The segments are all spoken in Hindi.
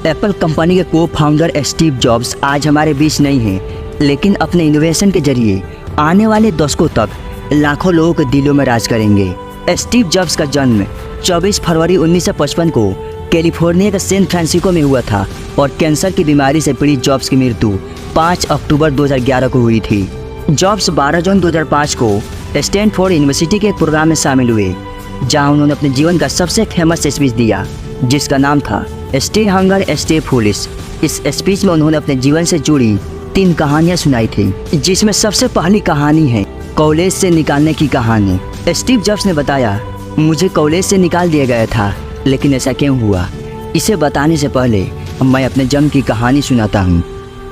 एप्पल कंपनी के को फाउंडर स्टीव जॉब्स आज हमारे बीच नहीं हैं, लेकिन अपने इनोवेशन के जरिए आने वाले दशकों तक लाखों लोगों के दिलों में राज करेंगे। स्टीव जॉब्स का जन्म 24 फरवरी 1955 को कैलिफोर्निया के सैन फ्रांसिस्को में हुआ था और कैंसर की बीमारी से पीड़ित जॉब्स की मृत्यु 5 अक्टूबर 2011 को हुई थी। जॉब्स 12 जून 2005 को स्टैनफोर्ड यूनिवर्सिटी के एक प्रोग्राम में शामिल हुए, जहां उन्होंने अपने जीवन का सबसे फेमस स्पीच दिया, जिसका नाम था स्टे हंगर स्टे फूलिश। इस स्पीच में उन्होंने अपने जीवन से जुड़ी 3 कहानियां सुनाई थी, जिसमें सबसे पहली कहानी है कॉलेज से निकालने की कहानी। स्टीव जॉब्स ने बताया, मुझे कॉलेज से निकाल दिया गया था, लेकिन ऐसा क्यों हुआ? इसे बताने से पहले मैं अपने जन्म की कहानी सुनाता हूँ।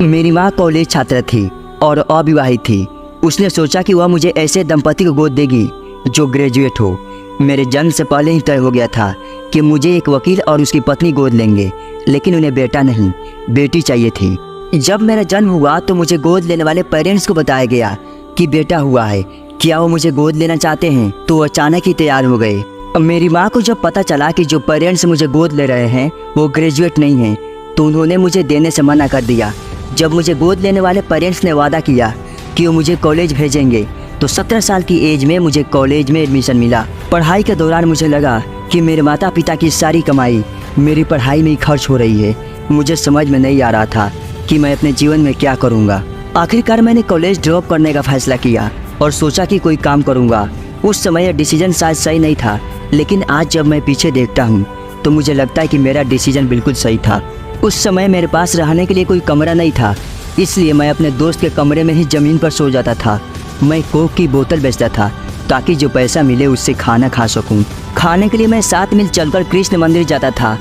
मेरी माँ कॉलेज छात्रा थी और अविवाहित थी। उसने सोचा कि वह मुझे ऐसे दंपति को गोद देगी जो ग्रेजुएट हो। मेरे जन्म से पहले ही तय हो गया था कि मुझे एक वकील और उसकी पत्नी गोद लेंगे, लेकिन उन्हें बेटा नहीं, बेटी चाहिए थी। जब मेरा जन्म हुआ तो मुझे गोद लेने वाले पेरेंट्स को बताया गया कि बेटा हुआ है, क्या वो मुझे गोद लेना चाहते हैं? तो वो अचानक ही तैयार हो गए। मेरी माँ को जब पता चला कि जो पेरेंट्स मुझे गोद ले रहे हैं वो ग्रेजुएट नहीं हैं, तो उन्होंने मुझे देने से मना कर दिया। जब मुझे गोद लेने वाले पेरेंट्स ने वादा किया कि वो मुझे कॉलेज भेजेंगे, तो 17 साल की एज में मुझे कॉलेज में एडमिशन मिला। पढ़ाई के दौरान मुझे लगा कि मेरे माता पिता की सारी कमाई मेरी पढ़ाई में ही खर्च हो रही है। मुझे समझ में नहीं आ रहा था कि मैं अपने जीवन में क्या करूँगा। आखिरकार मैंने कॉलेज ड्रॉप करने का फैसला किया और सोचा कि कोई काम करूँगा। उस समय यह डिसीजन शायद सही नहीं था, लेकिन आज जब मैं पीछे देखता हूँ तो मुझे लगता है कि मेरा डिसीजन बिल्कुल सही था। उस समय मेरे पास रहने के लिए कोई कमरा नहीं था, इसलिए मैं अपने दोस्त के कमरे में ही ज़मीन पर सो जाता था। मैं कोक की बोतल बेचता था ताकि जो पैसा मिले उससे खाना खा सकूं। खाने के लिए मैं 7 मील चलकर कृष्ण मंदिर जाता था।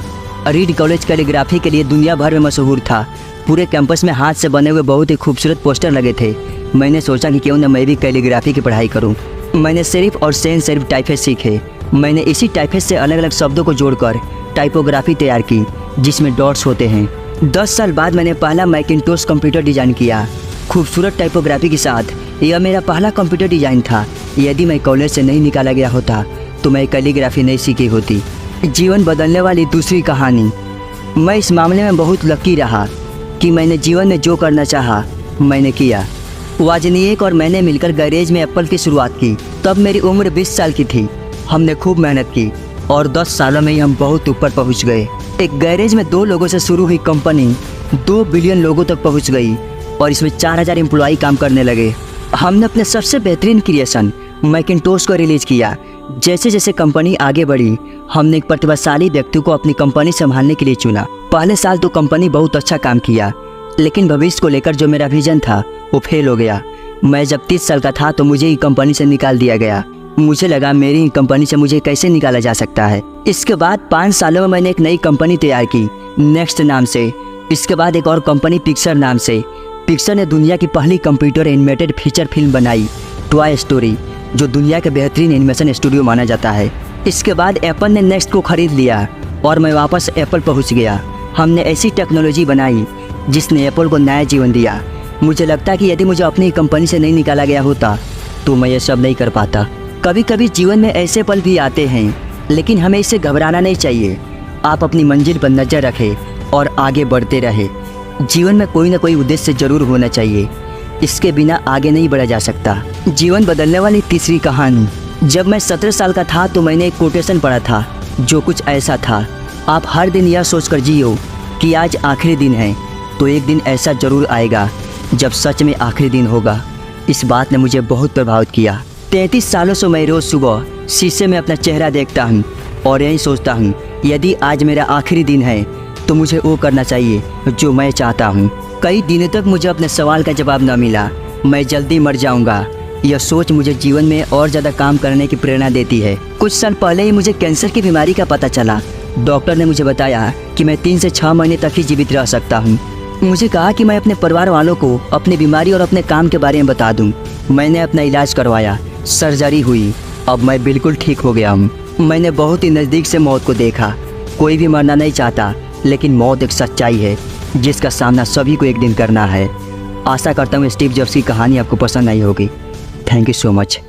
रीड कॉलेज कैलीग्राफी के लिए दुनिया भर में मशहूर था। पूरे कैंपस में हाथ से बने हुए बहुत ही खूबसूरत पोस्टर लगे थे। मैंने सोचा कि क्यों न मैं भी कैलीग्राफी की पढ़ाई करूं। मैंने सेरिफ और सैन सेरिफ टाइपफेस सीखे। मैंने इसी टाइपफेस से अलग अलग शब्दों को जोड़कर टाइपोग्राफी तैयार की, जिसमें डॉट्स होते हैं। 10 साल बाद मैंने पहला मैकिंटोश कंप्यूटर डिज़ाइन किया। खूबसूरत टाइपोग्राफी के साथ यह मेरा पहला कंप्यूटर डिज़ाइन था। यदि मैं कॉलेज से नहीं निकाला गया होता तो मैं कैलीग्राफी नहीं सीखी होती। जीवन बदलने वाली दूसरी कहानी। मैं इस मामले में बहुत लकी रहा कि मैंने जीवन में जो करना चाहा मैंने किया। वाजनिएक और मैंने मिलकर गैरेज में एप्पल की शुरुआत की। तब मेरी उम्र 20 साल की थी। हमने खूब मेहनत की और 10 सालों में ही हम बहुत ऊपर पहुंच गए। एक गैरेज में 2 लोगों से शुरू हुई कंपनी 2 बिलियन लोगों तक पहुंच गई और इसमें 4000 एम्प्लॉई काम करने लगे। हमने अपने सबसे बेहतरीन क्रिएशन मैकिंटोश को रिलीज किया। जैसे जैसे कंपनी आगे बढ़ी, हमने एक प्रतिभाशाली व्यक्ति को अपनी कंपनी संभालने के लिए चुना। पहले साल तो कंपनी बहुत अच्छा काम किया, लेकिन भविष्य को लेकर जो मेरा विजन था वो फेल हो गया। मैं जब 30 साल का था तो मुझे ही कंपनी से निकाल दिया गया। मुझे लगा मेरी ही कंपनी से मुझे कैसे निकाला जा सकता है। इसके बाद 5 सालों में मैंने एक नई कंपनी तैयार की, नेक्स्ट नाम से। इसके बाद एक और कंपनी पिक्सर नाम से। पिक्सर ने दुनिया की पहली कंप्यूटर एनिमेटेड फीचर फिल्म बनाई, टॉय स्टोरी, जो दुनिया के बेहतरीन एनिमेशन स्टूडियो माना जाता है। इसके बाद एप्पल ने नेक्स्ट को खरीद लिया और मैं वापस एप्पल पहुंच गया। हमने ऐसी टेक्नोलॉजी बनाई जिसने एप्पल को नया जीवन दिया। मुझे लगता है कि यदि मुझे अपनी कंपनी से नहीं निकाला गया होता तो मैं ये सब नहीं कर पाता। कभी कभी जीवन में ऐसे पल भी आते हैं, लेकिन हमें इससे घबराना नहीं चाहिए। आप अपनी मंजिल पर नज़र रखें और आगे बढ़ते रहें। जीवन में कोई ना कोई उद्देश्य जरूर होना चाहिए, इसके बिना आगे नहीं बढ़ा जा सकता। जीवन बदलने वाली तीसरी कहानी। जब मैं 17 साल का था तो मैंने एक कोटेशन पढ़ा था जो कुछ ऐसा था, आप हर दिन यह सोचकर जियो कि आज आखिरी दिन है, तो एक दिन ऐसा जरूर आएगा जब सच में आखिरी दिन होगा। इस बात ने मुझे बहुत प्रभावित किया। 33 सालों से मैं रोज़ सुबह शीशे में अपना चेहरा देखता हूँ और यही सोचता हूँ, यदि आज मेरा आखिरी दिन है तो मुझे वो करना चाहिए जो मैं चाहता हूँ। कई दिनों तक मुझे अपने सवाल का जवाब न मिला, मैं जल्दी मर जाऊँगा। यह सोच मुझे जीवन में और ज़्यादा काम करने की प्रेरणा देती है। कुछ साल पहले ही मुझे कैंसर की बीमारी का पता चला। डॉक्टर ने मुझे बताया कि मैं 3 से 6 महीने तक ही जीवित रह सकता हूँ। मुझे कहा कि मैं अपने परिवार वालों को अपनी बीमारी और अपने काम के बारे में बता दूँ। मैंने अपना इलाज करवाया, सर्जरी हुई, अब मैं बिल्कुल ठीक हो गया हूँ। मैंने बहुत ही नज़दीक से मौत को देखा। कोई भी मरना नहीं चाहता, लेकिन मौत एक सच्चाई है जिसका सामना सभी को एक दिन करना है। आशा करता हूँ स्टीव जॉब्स की कहानी आपको पसंद आई होगी। Thank you so much.